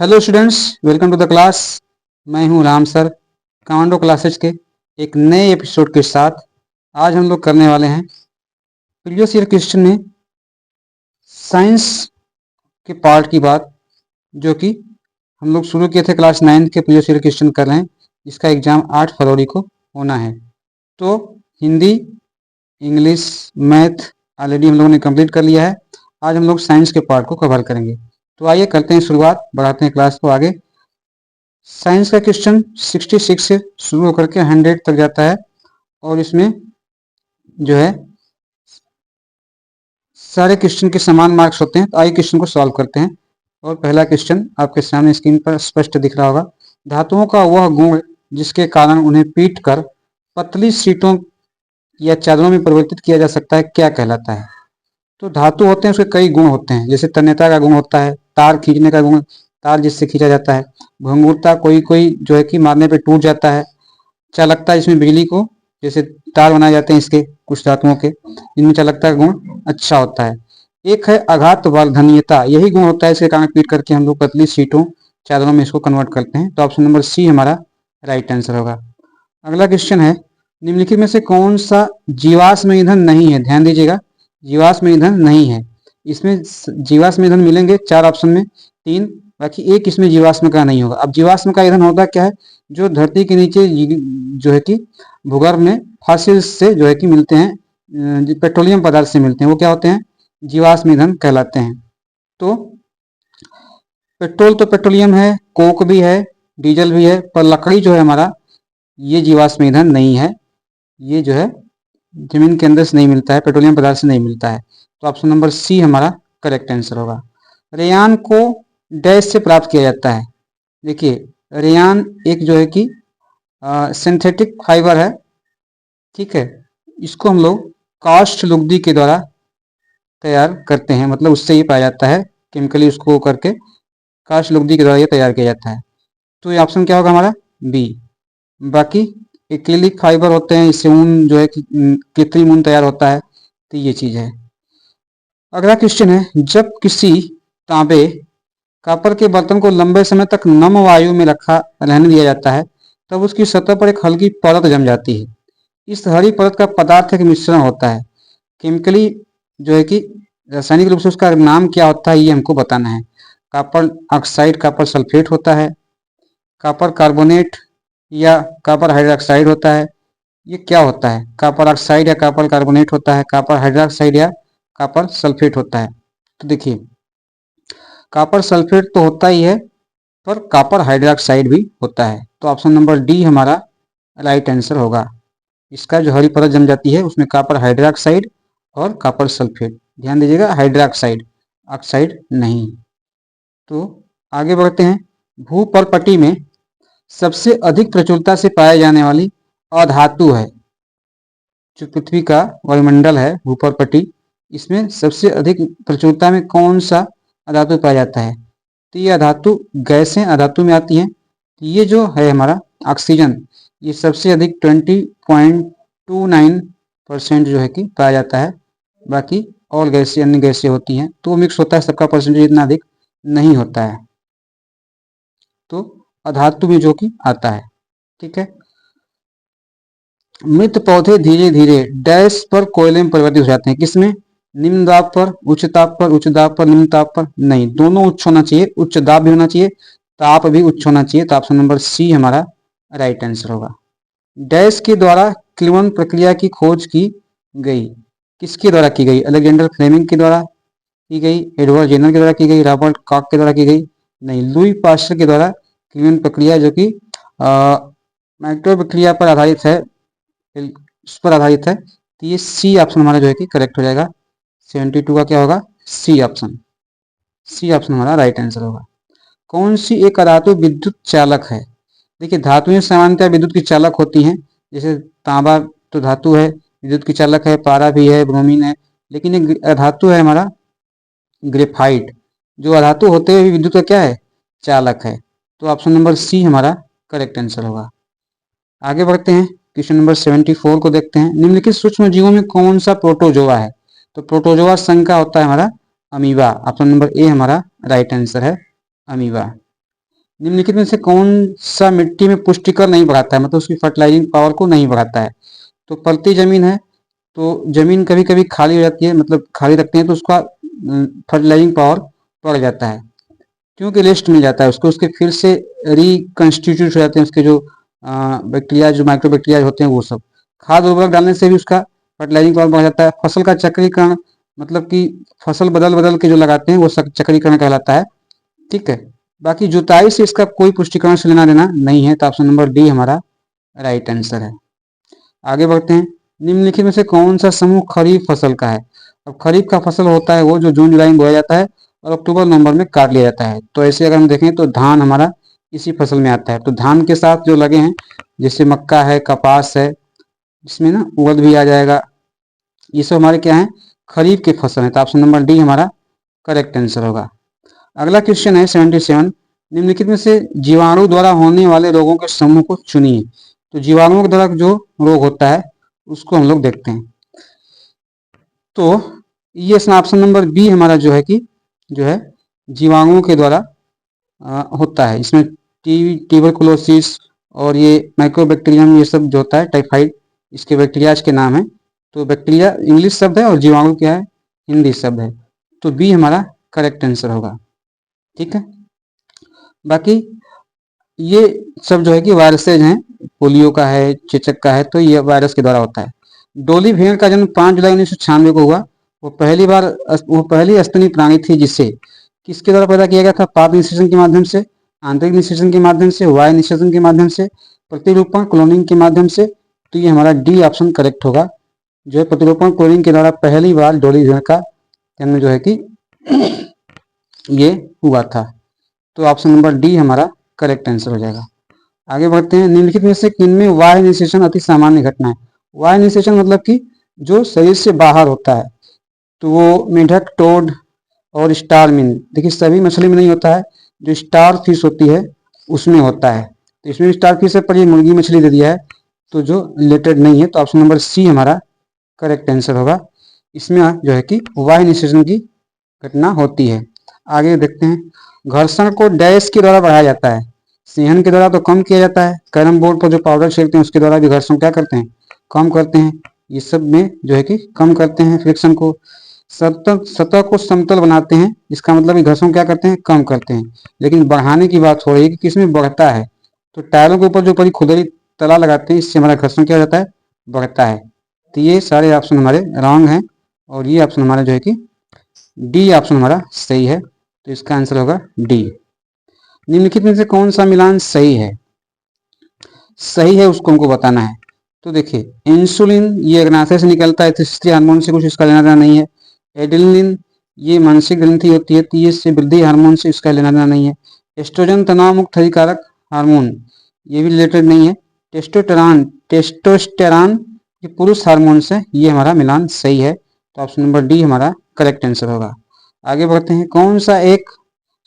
Hello students, welcome to the class. मैं हूं Ram sir, commando classes के एक नए एपिसोड के साथ। आज हम लोग करने वाले हैं प्रीवियस ईयर क्वेश्चन में साइंस के पार्ट की बात, जो कि हम लोग शुरू किए थे क्लास 9 के प्रीवियस ईयर क्वेश्चन कर रहे हैं। इसका एग्जाम 8 फरवरी को होना है। तो हिंदी, इंग्लिश, मैथ ऑलरेडी हम लोगों ने कंप्लीट कर लिया है। आज हम लोग साइंस के पार्ट को कवर करेंगे। तो आइए करते हैं शुरुआत, बढ़ाते हैं क्लास को आगे। साइंस का क्वेश्चन 66 से शुरू होकर के 100 तक जाता है और इसमें जो है सारे क्वेश्चन के समान मार्क्स होते हैं। तो आइए क्वेश्चन को सॉल्व करते हैं। और पहला क्वेश्चन आपके सामने स्क्रीन पर स्पष्ट दिख रहा होगा। धातुओं का वह गुण जिसके कारण उन्हें पीट कर पतली शीटों या चादरों में परिवर्तित किया जा सकता है, क्या कहलाता है? तो धातु होते हैं, उसके कई गुण होते हैं। जैसे तन्यता का गुण होता है, तार खींचने का गुण, तार जिससे खींचा जाता है। भंगुरता, कोई कोई जो है कि मारने पे टूट जाता है। चालकता, इसमें बिजली को जैसे तार बनाए जाते हैं इसके कुछ धातुओं के, इनमें चालकता का गुण अच्छा होता है। एक है आघात वर्धनीयता, यही गुण होता है, इसके कारण पीट करके हम लोग पतली शीटों चादरों में इसको कन्वर्ट करते हैं। तो ऑप्शन नंबर सी हमारा राइट आंसर होगा। अगला क्वेश्चन है, निम्नलिखित में से कौन सा जीवाश्म ईंधन नहीं है? ध्यान दीजिएगा, जीवाश्म ईंधन नहीं है। इसमें जीवाश्म ईंधन मिलेंगे 4 ऑप्शन में, 3, बाकी एक इसमें जीवाश्म का नहीं होगा। अब जीवाश्म का ईंधन होता क्या है? जो धरती के नीचे जो है कि भूगर्भ में फॉसिल्स से जो है कि मिलते हैं, पेट्रोलियम पदार्थ से मिलते हैं, वो क्या होते हैं? जीवाश्म ईंधन कहलाते हैं। तो पेट्रोल तो पेट्रोलियम है, कोक भी है, डीजल भी है, पर लकड़ी जो है हमारा, ये जीवाश्म ईंधन नहीं है। ये जो है जमीन के अंदर से नहीं मिलता है, पेट्रोलियम पदार्थ से नहीं मिलता है। तो ऑप्शन नंबर सी हमारा करेक्ट आंसर होगा। रेयान को डैश से प्राप्त किया जाता है। देखिए, रेयान एक जो है कि सिंथेटिक फाइबर है, ठीक है। इसको हम लोग कास्ट लुगदी के द्वारा तैयार करते हैं, मतलब उससे ये पाया जाता है केमिकली, उसको करके कास्ट लुगदी के द्वारा ये तैयार किया जाता है। तो ये ऑप्शन क्या होगा हमारा? बी। बाकी एक्रिलिक फाइबर होते हैं, इससे ऊन जो है कि कृत्रिम ऊन तैयार होता है। तो ये चीज है। अगला क्वेश्चन है, जब किसी तांबे कॉपर के बर्तन को लंबे समय तक नम वायु में रखा रहने दिया जाता है, तब उसकी सतह पर एक हल्की परत जम जाती है। इस हरी परत का पदार्थ एक मिश्रण होता है। केमिकली जो है कि रासायनिक रूप से उसका नाम क्या होता है, ये हमको बताना है। कॉपर ऑक्साइड, कॉपर सल्फेट होता है, कॉपर कार्बोनेट या कॉपर हाइड्रोक्साइड होता है। ये क्या होता है? कॉपर ऑक्साइड या कॉपर कार्बोनेट होता है, कॉपर हाइड्रोक्साइड या कॉपर सल्फेट होता है। तो देखिए, कॉपर सल्फेट तो होता ही है, पर कॉपर हाइड्रोक्साइड भी होता है। तो ऑप्शन नंबर डी हमारा राइट आंसर होगा। इसका जो हरी परत जम जाती है उसमें कॉपर हाइड्रोक्साइड और कॉपर सल्फेट, ध्यान दीजिएगा हाइड्रोक्साइड, ऑक्साइड नहीं। तो आगे बढ़ते हैं। भूपर्पटी में सबसे अधिक प्रचुरता से पाए जाने वाली अधातु है। जो पृथ्वी का वायुमंडल है, भूपर्पटी, इसमें सबसे अधिक प्रचुरता में कौन सा अधातु पाया जाता है? तो ये अधातु गैसें अधातु में आती हैं। ये जो है हमारा ऑक्सीजन, ये सबसे अधिक 20.29% जो है कि पाया जाता है। बाकी और गैसें, अन्य गैसें होती हैं, तो मिक्स होता है, सबका परसेंटेज इतना अधिक नहीं होता है। तो अधातु में जो कि आता है, ठीक है। मृत पौधे धीरे धीरे डैश पर कोयले में परिवर्तित हो जाते हैं। किसमें? निम्न दाब पर, उच्च ताप पर, उच्च दाब पर, निम्न ताप पर नहीं, दोनों उच्च होना चाहिए। उच्च दाब भी होना चाहिए, ताप भी उच्च होना चाहिए। तो ऑप्शन नंबर सी हमारा राइट आंसर होगा। डैश के द्वारा क्लीवन प्रक्रिया की खोज की गई। किसके द्वारा की गई? अलेक्जेंडर फ्लेमिंग के द्वारा की गई, एडवर्ड जेनर के द्वारा की गई, रॉबर्ट कॉक के द्वारा की गई? नहीं, लुई पास्चर के द्वारा क्लीवन प्रक्रिया, जो कि माइक्रो प्रक्रिया पर आधारित है, उस पर आधारित है। तो ये सी ऑप्शन हमारा जो है कि करेक्ट हो जाएगा। 72 का क्या होगा? C option. सी ऑप्शन हमारा राइट आंसर होगा। कौन सी एक अधातु विद्युत चालक है? देखिए, धातुएं सामान्यतः विद्युत की चालक होती हैं। जैसे तांबा तो धातु है, विद्युत की चालक है, पारा भी है, ब्रोमीन है। लेकिन एक अधातु है हमारा ग्रेफाइट, जो अधातु होते हुए विद्युत का क्या है? चालक है। तो ऑप्शन नंबर सी हमारा करेक्ट आंसर होगा। आगे बढ़ते हैं, क्वेश्चन नंबर 74 को देखते हैं। निम्नलिखित सूक्ष्म जीवों में कौन सा प्रोटोजोआ है? तो प्रोटोजोआ संघ का होता है हमारा अमीबा। ऑप्शन नंबर ए हमारा राइट आंसर है, अमीबा। निम्नलिखित में से कौन सा मिट्टी में पुष्टिकर नहीं बढ़ाता है, मतलब उसकी फर्टिलाइजिंग पावर को नहीं बढ़ाता है? तो पलती जमीन है, तो जमीन कभी कभी खाली हो जाती है, मतलब खाली रखते हैं तो उसका फर्टिलाइजिंग पावर बढ़ जाता है, क्योंकि रेस्ट मिल जाता है उसको, उसके फिर से रिकंस्टिट्यूट हो जाते हैं उसके जो बैक्टीरिया, जो माइक्रो बैक्टीरिया होते हैं वो सब। खाद उर्वरक डालने से भी उसका फर्टिलाइजिंग पावर बढ़ जाता है। फसल का चक्रीकरण, मतलब कि फसल बदल बदल के जो लगाते हैं वो चक्रीकरण कहलाता है। ठीक है। बाकी जुताई से इसका कोई पुष्टिकरण से लेना देना नहीं है, तो ऑप्शन नंबर डी हमारा राइट आंसर है। आगे बढ़ते हैं। निम्नलिखित में से कौन सा समूह खरीफ फसल का है? अब खरीफ का फसल होता है वो जो जून जुलाई में बोया जाता है और अक्टूबर नवंबर में काट लिया जाता है। तो ऐसे अगर हम देखें तो धान हमारा इसी फसल में आता है। तो धान के साथ जो लगे हैं जैसे मक्का है, कपास है, इसमें ना उड़द भी आ जाएगा, ये सब हमारे क्या है, खरीफ के फसल है। तो ऑप्शन नंबर डी हमारा करेक्ट आंसर होगा। अगला क्वेश्चन है 77। निम्नलिखित में से जीवाणु द्वारा होने वाले रोगों के समूह को चुनिए। तो जीवाणुओं के द्वारा जो रोग होता है उसको हम लोग देखते हैं। तो ये ऑप्शन नंबर बी हमारा जो है कि जो है जीवाणुओं के द्वारा होता है। इसमें ट्यूबरकुलोसिस और ये माइक्रोबैक्टीरियम, ये सब जो होता है, टाइफाइड, इसके बैक्टीरियाज के नाम है। तो बैक्टीरिया इंग्लिश शब्द है और जीवाणु क्या है, हिंदी शब्द है। तो बी हमारा करेक्ट आंसर होगा। ठीक है। बाकी ये सब जो है कि वायरसेज हैं, पोलियो का है, चेचक का है, तो ये वायरस के द्वारा होता है। डोली भेड़ का जन्म 5 जुलाई 1996 को हुआ। वो पहली स्तनी प्राणी थी जिसे किसके द्वारा पैदा किया गया था? पाद निषेचन के माध्यम से, आंतरिक निषेचन के माध्यम से, वायु निषेचन के माध्यम से, प्रतिरूपण क्लोनिंग के माध्यम से। तो ये हमारा डी ऑप्शन करेक्ट होगा। जो है प्रतिरूपण क्लोनिंग के द्वारा पहली बार डोली भेड़ का जन्म जो है कि ये हुआ था। तो ऑप्शन नंबर डी हमारा करेक्ट आंसर हो जाएगा। आगे बढ़ते हैं। निम्नलिखित में से किनमें वायु निषेचन अति सामान्य घटना है? वायु निषेचन मतलब कि जो शरीर से बाहर होता है। तो वो मेढक, टोड और स्टार मिन, देखिए सभी मछली में नहीं होता है, जो स्टार फिश होती है उसमें होता है। तो इसमें स्टार फिश है, पर ये मुर्गी मछली दे दिया है तो जो रिलेटेड नहीं है। तो ऑप्शन नंबर सी हमारा करेक्ट आंसर होगा। इसमें जो है कि वायु निषेचन की घटना होती है। आगे देखते हैं। घर्षण को डैश के द्वारा बढ़ाया जाता है। सेहन के द्वारा तो कम किया जाता है। कैरम बोर्ड पर जो पाउडर छेड़ते हैं उसके द्वारा भी घर्षण क्या करते हैं, कम करते हैं। ये सब में जो है कि कम करते हैं फ्रिक्शन को। सतह को समतल बनाते हैं, इसका मतलब घर्षण क्या करते हैं, कम करते हैं। लेकिन बढ़ाने की बात हो रही है कि किसमें बढ़ता है? तो टायरों के ऊपर जो ऊपरी खुदरी तला लगाते हैं, इससे हमारा घर्षण क्या हो जाता है, बढ़ता है। तो ये सारे ऑप्शन हमारे रॉन्ग हैं और ये ऑप्शन हमारा जो है कि डी ऑप्शन हमारा सही है। तो इसका आंसर होगा डी। निम्नलिखित में से कौन सा मिलान सही है? सही है उसको हमको बताना है। तो देखिए, इंसुलिन ये अग्नाशय से निकलता है, तो इसलिए हार्मोन से कुछ इसका लेना देना नहीं है। एड्रेनलिन ये मानसिक ग्रंथि होती है, तो ये से वृद्धि हार्मोन से इसका लेना देना नहीं है। एस्ट्रोजन तनाव मुक्त हानिकारक हार्मोन, ये भी रिलेटेड नहीं है। टेस्टोस्टेरॉन ये पुरुष हार्मोन से, ये हमारा मिलान सही है। तो ऑप्शन नंबर डी हमारा करेक्ट आंसर होगा। आगे बढ़ते हैं। कौन सा एक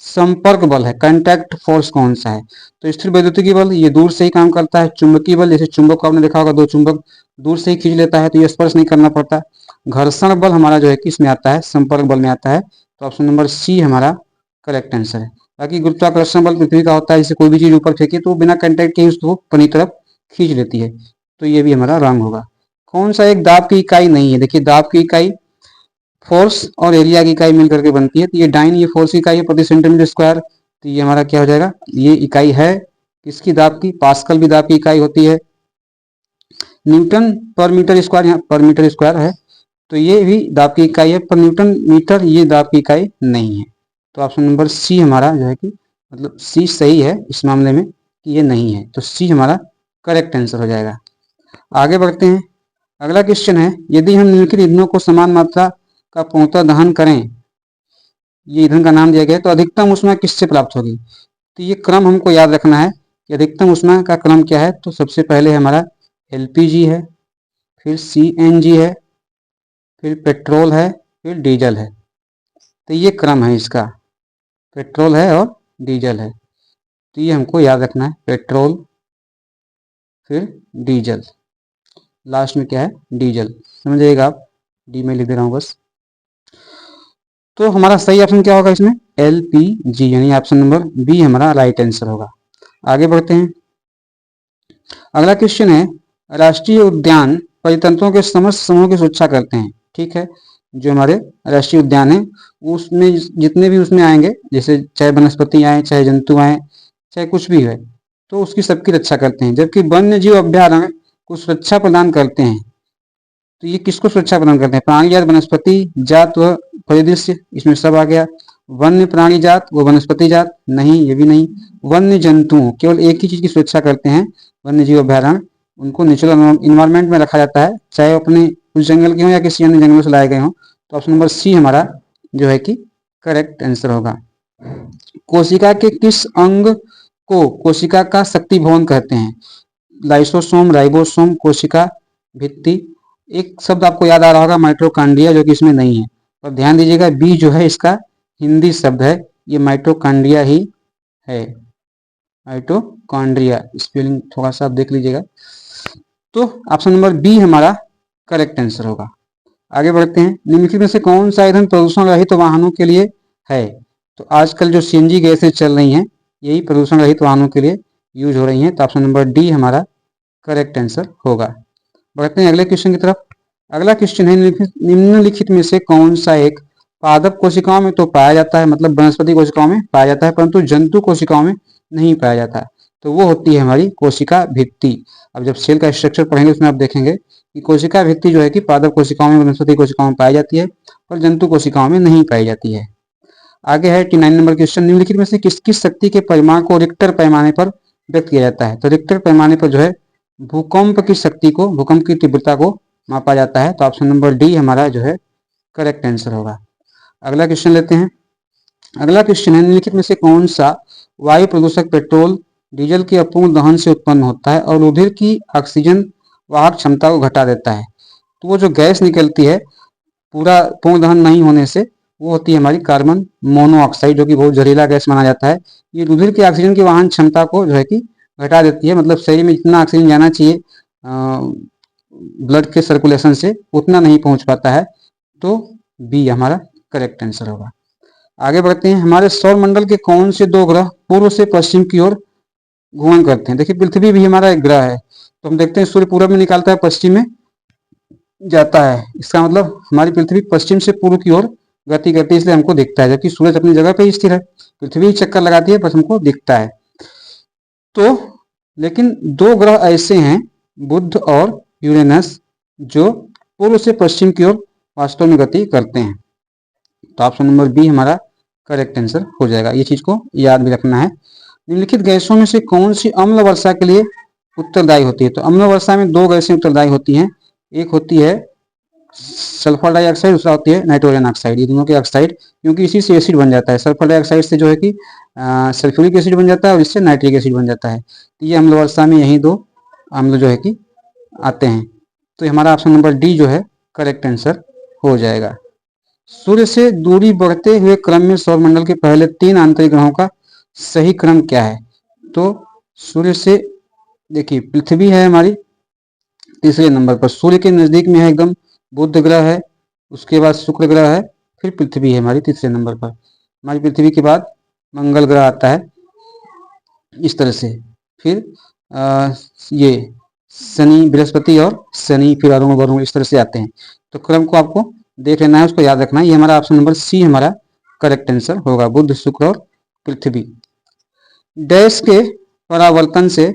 संपर्क बल है, कांटेक्ट फोर्स कौन सा है? तो स्थिर वैद्युतिक बल ये दूर से ही काम करता है। चुंबकीय बल, जैसे चुंबक को आपने देखा होगा, दो चुंबक दूर से ही खींच लेता है, तो ये स्पर्श नहीं करना पड़ता। घर्षण बल हमारा जो है कि इसमें आता है, संपर्क बल में आता है। तो ऑप्शन नंबर सी हमारा करेक्ट आंसर है। बाकी गुरुत्वाकर्षण बल पृथ्वी का होता है, जैसे कोई भी चीज ऊपर फेंके तो बिना कांटेक्ट के उसको अपनी तरफ खींच लेती है। तो ये भी हमारा रॉन्ग होगा। कौन सा एक दाब की इकाई नहीं है? देखिए, दाब की इकाई फोर्स और एरिया की इकाई मिलकर के बनती है। तो ये डाइन, ये फोर्स की इकाई है प्रति सेंटीमीटर स्क्वायर। तो ये हमारा क्या हो जाएगा, ये इकाई है किसकी, दाब की। पास्कल भी दाब की इकाई होती है। न्यूटन पर मीटर स्क्वायर, यहाँ पर मीटर स्क्वायर है, तो ये भी दाब की इकाई है। पर न्यूटन मीटर ये दाब की इकाई नहीं है। तो ऑप्शन नंबर सी हमारा जो है कि मतलब सी सही है इस मामले में कि ये नहीं है। तो सी हमारा करेक्ट आंसर हो जाएगा। आगे बढ़ते हैं। अगला क्वेश्चन है, यदि हम निम्नलिखित ईंधनों को समान मात्रा का पूर्णतः दहन करें, ये ईंधन का नाम दिया गया है, तो अधिकतम ऊष्मा किससे प्राप्त होगी? तो ये क्रम हमको याद रखना है कि अधिकतम ऊष्मा का क्रम क्या है। तो सबसे पहले हमारा एलपीजी है, फिर सीएनजी है, फिर पेट्रोल है, फिर डीजल है। तो ये क्रम है इसका, पेट्रोल है और डीजल है। तो ये हमको याद रखना है, पेट्रोल फिर डीजल, लास्ट में क्या है, डीजल। समझिएगा आप, डी में लिख दे रहा हूँ बस। तो हमारा सही ऑप्शन क्या होगा इसमें, LPG, यानी ऑप्शन नंबर बी हमारा राइट आंसर होगा। आगे बढ़ते हैं। अगला क्वेश्चन है, राष्ट्रीय उद्यान परितंत्रों के समस्त समूह की सुरक्षा करते हैं। ठीक है, जो हमारे राष्ट्रीय उद्यान है उसमें जितने भी उसमें आएंगे, जैसे चाहे वनस्पति आए, चाहे जंतु आए, चाहे कुछ भी है, तो उसकी सबकी रक्षा करते हैं। जबकि वन्य जीव अभ्यारण्य को सुरक्षा प्रदान करते हैं। तो ये किसको सुरक्षा प्रदान करते हैं, प्राणी जात, वनस्पति जात व परिदृश्य, इसमें सब आ गया। वन्य प्राणी जात व वनस्पति जात नहीं, ये भी नहीं। वन्य जंतुओं, केवल एक ही चीज की सुरक्षा करते हैं वन्य जीव अभ्यारण्य, उनको नेचुरल इन्वायरमेंट में रखा जाता है, चाहे अपने उस जंगल के हों या किसी अन्य जंगलों से लाए गए हों। तो ऑप्शन नंबर सी हमारा जो है कि करेक्ट आंसर होगा। कोशिका के किस अंग को कोशिका का शक्ति भवन कहते हैं, लाइसोसोम, राइबोसोम, कोशिका भित्ति। एक शब्द आपको याद आ रहा होगा माइटोकॉन्ड्रिया, जो कि इसमें नहीं है, पर ध्यान दीजिएगा बी जो है इसका हिंदी शब्द है, ये माइटोकॉन्ड्रिया ही है, माइटोकॉन्ड्रिया, स्पेलिंग थोड़ा सा आप देख लीजिएगा। तो ऑप्शन नंबर बी हमारा करेक्ट आंसर होगा। आगे बढ़ते हैं। निम्नलिखित में से कौन सा ईंधन प्रदूषण रहित तो वाहनों के लिए है, तो आजकल जो सीएनजी गैसें चल रही हैं यही प्रदूषण रहित वाहनों के लिए यूज हो रही हैं। तो ऑप्शन नंबर डी हमारा करेक्ट आंसर होगा। बढ़ते हैं अगले क्वेश्चन की तरफ। अगला क्वेश्चन है, निम्नलिखित में से कौन सा एक पादप कोशिकाओं में तो पाया जाता है, मतलब वनस्पति कोशिकाओं में पाया जाता है, परंतु जंतु कोशिकाओं में नहीं पाया जाता, तो वो होती है हमारी कोशिका भित्ति। अब जब सेल का स्ट्रक्चर पढ़ेंगे उसमें आप देखेंगे कि कोशिका भित्ति जो है कि पादप कोशिकाओं में, वनस्पति कोशिकाओं में पाई जाती है, और जंतु कोशिकाओं में नहीं पाई जाती है। आगे है 89 नंबर क्वेश्चन, निम्नलिखित में से किस किस शक्ति के परिमाण को रिक्टर पैमाने पर व्यक्त किया जाता है, तो रिक्टर पैमाने पर जो है भूकंप की शक्ति को, भूकंप की तीव्रता को मापा जाता है। तो ऑप्शन नंबर डी हमारा जो है करेक्ट आंसर होगा। अगला क्वेश्चन लेते हैं। अगला क्वेश्चन है, निम्नलिखित में से कौन सा वायु प्रदूषक पेट्रोल डीजल के अपूर्ण दहन से उत्पन्न होता है और रुधिर की ऑक्सीजन वाहक क्षमता को घटा देता है। तो वो जो गैस निकलती है पूरा पूर्ण दहन नहीं होने से, वो होती है हमारी कार्बन मोनोऑक्साइड, जो कि बहुत जहरीला गैस माना जाता है। ये रुधिर की ऑक्सीजन की वाहन क्षमता को जो है कि घटा देती है, मतलब शरीर में जितना ऑक्सीजन जाना चाहिए ब्लड के सर्कुलेशन से उतना नहीं पहुंच पाता है। तो बी हमारा करेक्ट आंसर होगा। आगे बढ़ते हैं। हमारे सौर मंडल के कौन से दो ग्रह पूर्व से पश्चिम की ओर घूर्णन करते हैं, देखिए पृथ्वी भी हमारा एक ग्रह है, तो हम देखते हैं सूर्य पूर्व में निकालता है, पश्चिम में जाता है, इसका मतलब हमारी पृथ्वी पश्चिम से पूर्व की ओर गति करती है, इसलिए हमको दिखता है, जबकि सूरज अपनी जगह पे ही स्थिर है, पृथ्वी चक्कर लगाती है, बस हमको दिखता है। तो लेकिन दो ग्रह ऐसे हैं, बुध और यूरेनस, जो पूर्व से पश्चिम की ओर वास्तव में गति करते हैं। तो ऑप्शन नंबर बी हमारा करेक्ट आंसर हो जाएगा। ये चीज को याद भी रखना है। निम्नलिखित गैसों में से कौन सी अम्ल वर्षा के लिए उत्तरदायी होती है, तो अम्ल वर्षा में दो गैसें उत्तरदायी होती हैं, एक होती है सल्फर डाइऑक्साइड, दूसरा होती है नाइट्रोजन ऑक्साइड। ये दोनों के ऑक्साइड, क्योंकि इसी से एसिड बन जाता है, सल्फर डाइऑक्साइड से जो है कि सल्फ्यूरिक एसिड बन जाता है और इससे नाइट्रिक एसिड बन जाता है। तो ये अम्ल वर्षा में यही दो अम्ल जो है कि आते हैं। तो हमारा ऑप्शन नंबर डी जो है करेक्ट आंसर हो जाएगा। सूर्य से दूरी बढ़ते हुए क्रम में सौरमंडल के पहले 3 आंतरिक ग्रहों का सही क्रम क्या है, तो सूर्य से देखिए पृथ्वी है हमारी तीसरे नंबर पर, सूर्य के नजदीक में है एकदम बुध ग्रह है, उसके बाद शुक्र ग्रह है, फिर पृथ्वी है हमारी तीसरे नंबर पर। हमारी पृथ्वी के बाद मंगल ग्रह आता है इस तरह से, फिर ये शनि, बृहस्पति और शनि, फिर अरुण वरुण, इस तरह से आते हैं। तो क्रम को आपको देख लेना है, उसको याद रखना है। ये हमारा ऑप्शन नंबर सी हमारा करेक्ट आंसर होगा, बुध, शुक्र और पृथ्वी। डैश के परावर्तन से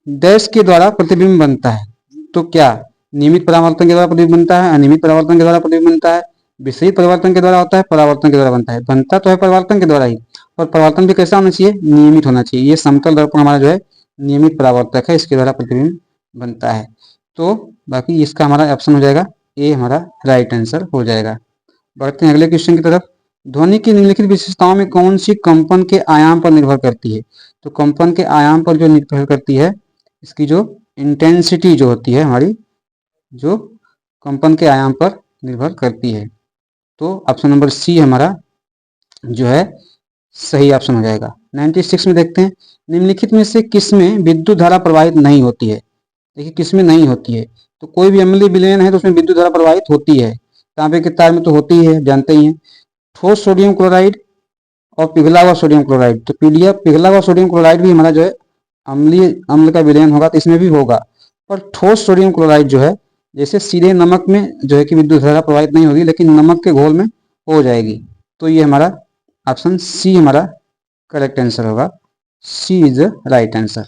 डैश के द्वारा प्रतिबिंब बनता है, तो क्या नियमित परावर्तन के द्वारा प्रतिबिंब बनता है, अनियमित परावर्तन के द्वारा प्रतिबिंब बनता है, विपरीत परिवर्तन के द्वारा होता है, परावर्तन के द्वारा बनता है। बनता तो है परावर्तन के द्वारा ही, और परावर्तन भी कैसा होना चाहिए, नियमित होना चाहिए। ये समतल दर्पण हमारा जो है नियमित परावर्तक है, इसके द्वारा प्रतिबिंब बनता है। तो बाकी इसका हमारा ऑप्शन हो जाएगा ए हमारा राइट आंसर हो जाएगा। बढ़ते हैं अगले क्वेश्चन की तरफ। ध्वनि की निम्नलिखित विशेषताओं में कौन सी कंपन के आयाम पर निर्भर करती है, तो कंपन के आयाम पर जो निर्भर करती है, इसकी जो इंटेंसिटी जो होती है हमारी, जो कंपन के आयाम पर निर्भर करती है। तो ऑप्शन नंबर सी हमारा जो है सही ऑप्शन हो जाएगा। 96 में देखते हैं, निम्नलिखित में से किसमें विद्युत धारा प्रवाहित नहीं होती है, देखिए किसमें नहीं होती है, तो कोई भी अम्लीय विलयन है तो उसमें विद्युत धारा प्रवाहित होती है, तांबे के तार में तो होती ही है, जानते ही हैं। ठोस सोडियम क्लोराइड और पिघला हुआ सोडियम क्लोराइड, तो पिघला हुआ सोडियम क्लोराइड भी हमारा जो है अम्लीय अम्ल का विलयन होगा, तो इसमें भी होगा। पर ठोस सोडियम क्लोराइड जो है, जैसे सीधे नमक में जो है कि विद्युत धारा प्रवाहित नहीं होगी, लेकिन नमक के घोल में हो जाएगी। तो ये हमारा ऑप्शन सी हमारा करेक्ट आंसर होगा। सी इज द राइट आंसर।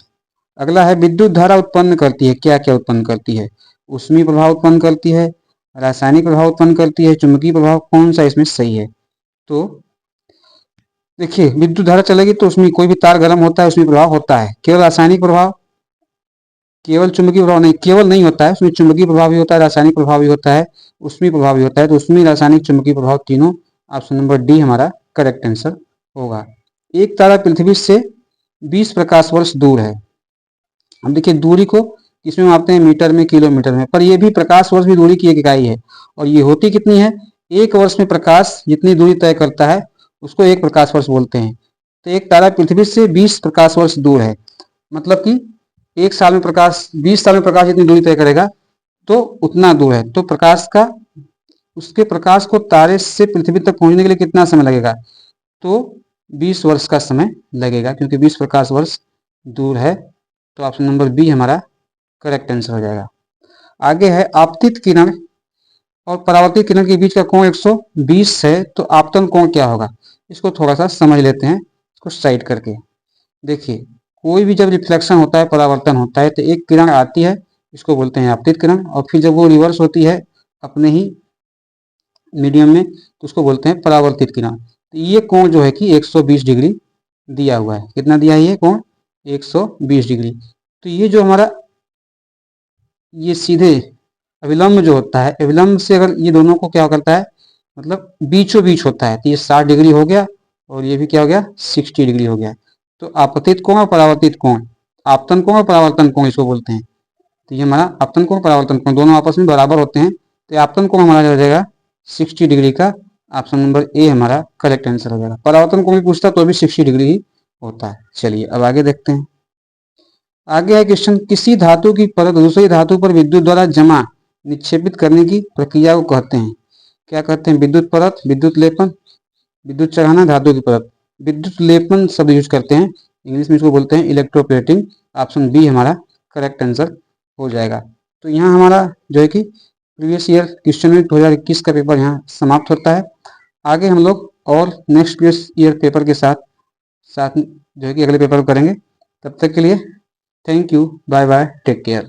अगला है विद्युत धारा उत्पन्न करती है, क्या क्या उत्पन्न करती है? ऊष्मीय प्रभाव उत्पन्न करती है, रासायनिक प्रभाव उत्पन्न करती है, चुंबकीय प्रभाव, कौन सा इसमें सही है? तो देखिए, विद्युत धारा चलेगी तो उसमें कोई भी तार गर्म होता है, उसमें प्रभाव होता है। केवल रासायनिक प्रभाव, केवल चुंबकीय प्रभाव नहीं, केवल नहीं होता है, उसमें चुंबकीय प्रभाव भी होता है, रासायनिक प्रभाव भी होता है, ऊष्मीय प्रभाव भी होता है। तो ऊष्मीय, रासायनिक, चुंबकीय प्रभाव तीनों, ऑप्शन नंबर डी हमारा करेक्ट आंसर होगा। एक तारा पृथ्वी से 20 प्रकाश वर्ष दूर है। हम देखिए दूरी को किसमें मापते हैं? मीटर में, किलोमीटर में, पर यह भी प्रकाश वर्ष भी दूरी की एक इकाई है। और ये होती कितनी है? एक वर्ष में प्रकाश जितनी दूरी तय करता है उसको एक प्रकाश वर्ष बोलते हैं। तो एक तारा पृथ्वी से 20 प्रकाश वर्ष दूर है, मतलब कि एक साल में प्रकाश, 20 साल में प्रकाश जितनी दूरी तय करेगा तो उतना दूर है। तो प्रकाश का, उसके प्रकाश को तारे से पृथ्वी तक पहुंचने के लिए कितना समय लगेगा? तो 20 वर्ष का समय लगेगा, क्योंकि 20 प्रकाश वर्ष दूर है। तो ऑप्शन नंबर बी हमारा करेक्ट आंसर हो जाएगा। आगे है आपतित किरण और परावर्तित किरण के बीच का कोण 120 है, तो आपतन कोण क्या होगा? इसको थोड़ा सा समझ लेते हैं, इसको साइड करके। देखिए, कोई भी जब रिफ्लेक्शन होता है, परावर्तन होता है, तो एक किरण आती है, इसको बोलते हैं आपतित किरण, और फिर जब वो रिवर्स होती है अपने ही मीडियम में, तो उसको बोलते हैं परावर्तित किरण। तो ये कोण जो है कि 120 डिग्री दिया हुआ है। कितना दिया है ये कोण? 120 डिग्री। तो ये जो हमारा ये सीधे अविलंब जो होता है, अविलंब से अगर ये दोनों को क्या करता है, मतलब बीचों बीच होता है, तो ये 60 डिग्री हो गया, और ये भी क्या हो गया? 60 डिग्री हो गया। तो आपतित कोण और परावर्तित कोण, आपतन कोण और परावर्तन कोण इसको बोलते हैं। तो ये हमारा आपतन कोण, परावर्तन कोण दोनों आपस में बराबर होते हैं। तो आपतन कोण हमारा हो जाएगा 60 डिग्री का। ऑप्शन नंबर ए हमारा करेक्ट आंसर हो जाएगा। परावर्तन कोण भी पूछता तो भी 60 डिग्री ही होता है। चलिए अब आगे देखते हैं। आगे है क्वेश्चन, किसी धातु की परत दूसरी धातु पर विद्युत द्वारा जमा निक्षेपित करने की प्रक्रिया को कहते हैं, क्या कहते हैं? विद्युत परत, विद्युत लेपन, विद्युत चढ़ाना, धातु की परत। विद्युत लेपन शब्द यूज करते हैं, इंग्लिश में इसको बोलते हैं इलेक्ट्रोप्लेटिंग। ऑप्शन बी हमारा करेक्ट आंसर हो जाएगा। तो यहाँ हमारा जो है कि प्रीवियस ईयर क्वेश्चन में 2021 का पेपर यहाँ समाप्त होता है। आगे हम लोग और नेक्स्ट प्रीवियस ईयर पेपर के साथ जो है कि अगले पेपर को करेंगे। तब तक के लिए thank you, bye bye, take care.